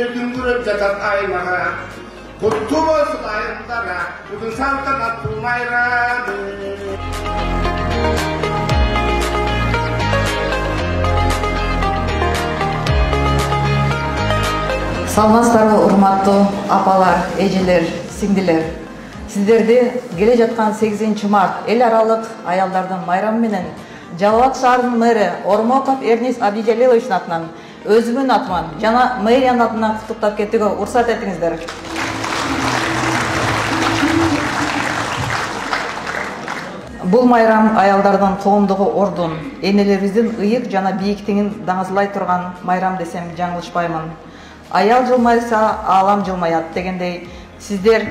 güngürüp jatat aynağa. Kutlu olsun ayrımlara, bugün saltanatlı bayramı. Саламатсыздарбы, урматтуу апалар, эжелер, сиңдилер. Сиздерди келе жаткан 8 март эл аралык аялдардын майрамы менен Жалал Абад шаарынын мэри Ормоков Эрнис Абдижалиловичтин атынан, өзүмдүн атыман жана мэриянын атынан куттуктап кетүүгө уруксат этиңиздер. Бул майрам аялдардын коомдогу ордун, энелерибиздин ыйык жана бийиктигин даңазалай турган майрам десем жаңылышпаймын. Аял жылмайса, алам жылмаят дегендей, сиздер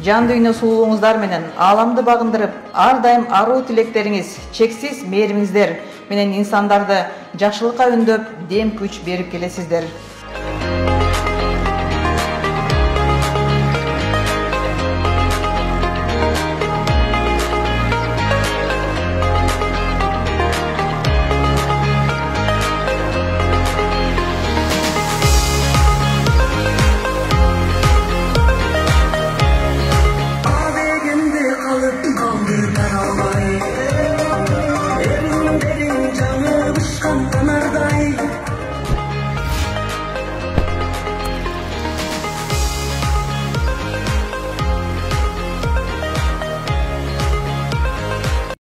жан дүйнө сулуулуңуздар менен аламды багындырып, ар дайым аруу тилектериңиз, чексиз мээримиңиздер менен инсандарды жакшылыкка үндөп, дем күч берип келесиздер.